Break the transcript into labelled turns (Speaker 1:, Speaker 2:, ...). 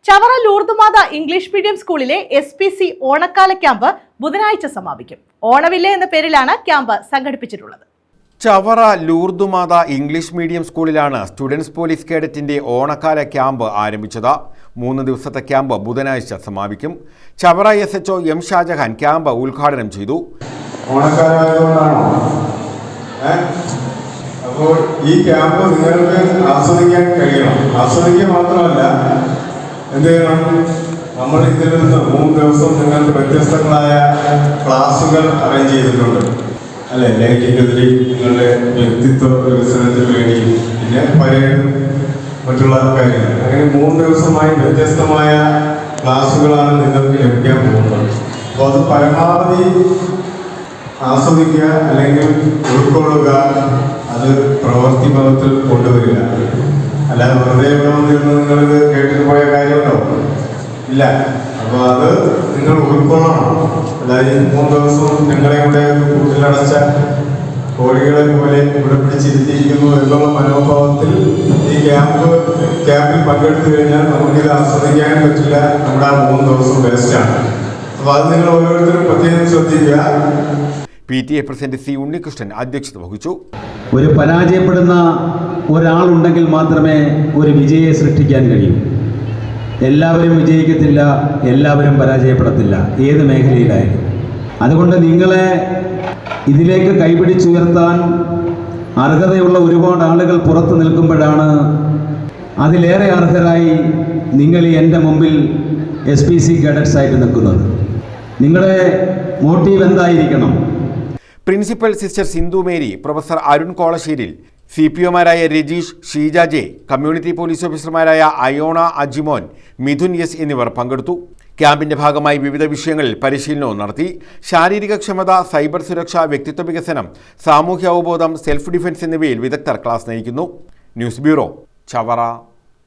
Speaker 1: Chavara Lourdumatha English medium സ്കൂളിലെ SPC ഓണക്കാല camp ബുധനാഴ്ച സമാപിക്കും. ഓണവില്ല എന്ന പേരിലാണ് ക്യാമ്പ് സംഘടിപ്പിച്ചിട്ടുള്ളത്.
Speaker 2: ചവറ ലൂർദുമാത ഇംഗ്ലീഷ് മീഡിയം സ്കൂളിലാണ് സ്റ്റുഡൻസ് പോലീസ് കേഡറ്റിന്റെ ഓണക്കാല ക്യാമ്പ് ആരംഭിച്ചത്. 3 ദിവസത്തെ ക്യാമ്പ് ബുധനാഴ്ച സമാപിക്കും. Chavara SHO M Shajahan camp ഉദ്ഘാടനം ചെയ്തു.
Speaker 3: അപ്പോൾ ഈ ക്യാമ്പ് നിങ്ങൾക്ക് ആസ്വദിക്കാൻ കഴിയണം. ആസ്വദിക്കുക മാത്രമല്ല, എന്ത് ചെയ്യണം? നമ്മൾ ഇതിൽ നിന്ന് 3 ദിവസം നിങ്ങൾക്ക് വ്യത്യസ്തങ്ങളായ ക്ലാസുകൾ അറേഞ്ച് ചെയ്തിട്ടുണ്ട് അല്ലെ. ലൈംഗികതയിൽ നിങ്ങളുടെ വ്യക്തിത്വ വികസനത്തിന് വേണ്ടി, പിന്നെ പരേഡ്, മറ്റുള്ള കാര്യങ്ങൾ, അങ്ങനെ 3 ദിവസമായി വ്യത്യസ്തമായ ക്ലാസുകളാണ് നിങ്ങൾക്ക് ലഭിക്കാൻ പോകുന്നത്. അപ്പോൾ അത് പരമാവധി ആസ്വദിക്കുക, അല്ലെങ്കിൽ ഉൾക്കൊള്ളുക, അത് പ്രവൃത്തി പദത്തിൽ കൊണ്ടുവരിക. അല്ലാതെ വെറുതെ വന്നിരുന്ന് നിങ്ങൾക്ക് കേട്ടിട്ട് പോയ കാര്യമുണ്ടോ? ഇല്ല. അപ്പോൾ അത് നിങ്ങൾ ഉൾക്കൊള്ളണം. അതായത് 3 ദിവസവും നിങ്ങളെ ഇവിടെ കൂട്ടിലടച്ച കോഴികളെ പോലെ ഇവിടെ പിടിച്ചിരുത്തിയിരിക്കുന്നു എന്നുള്ള മനോഭാവത്തിൽ ഈ ക്യാമ്പിൽ പങ്കെടുത്തു കഴിഞ്ഞാൽ നമുക്കിത് ആസ്വദിക്കാൻ പറ്റില്ല. നമ്മുടെ ആ 3 ദിവസം വേസ്റ്റാണ്. അപ്പോൾ അത് നിങ്ങൾ ഓരോരുത്തരും പ്രത്യേകം ശ്രദ്ധിക്കുക.
Speaker 2: PTA പ്രസിഡന്റ് C ഉണ്ണികൃഷ്ണൻ അധ്യക്ഷത വഹിച്ചു.
Speaker 4: ഒരു പരാജയപ്പെടുന്ന ഒരാളുണ്ടെങ്കിൽ മാത്രമേ ഒരു വിജയെ സൃഷ്ടിക്കാൻ കഴിയൂ. എല്ലാവരും വിജയിക്കത്തില്ല, എല്ലാവരും പരാജയപ്പെടത്തില്ല, ഏത് മേഖലയിലായാലും. അതുകൊണ്ട് നിങ്ങളെ ഇതിലേക്ക് കൈപിടിച്ചുയർത്താൻ അർഹതയുള്ള ഒരുപാട് ആളുകൾ പുറത്തു നിൽക്കുമ്പോഴാണ് അതിലേറെ അർഹരായി നിങ്ങൾ എൻ്റെ മുമ്പിൽ SPC കേഡറ്റ്സ് ആയിട്ട് നിൽക്കുന്നത്. നിങ്ങളുടെ മോട്ടീവ് എന്തായിരിക്കണം?
Speaker 2: Principal sister Sindhu Mary, professor Arun Kolasseril, CPOമാരായ Rajeesh, Sheeja J, community police ഓഫീസർമാരായ അയോണ അജിമോൻ, മിഥുൻ S എന്നിവർ പങ്കെടുത്തു. ക്യാമ്പിന്റെ ഭാഗമായി വിവിധ വിഷയങ്ങളിൽ പരിശീലനവും നടത്തി. ശാരീരിക ക്ഷമത, സൈബർ സുരക്ഷ, വ്യക്തിത്വ വികസനം, സാമൂഹ്യ അവബോധം, സെൽഫ് ഡിഫൻസ് എന്നിവയിൽ വിദഗ്ധർ ക്ലാസ് നയിക്കുന്നു. News bureau, Chavara.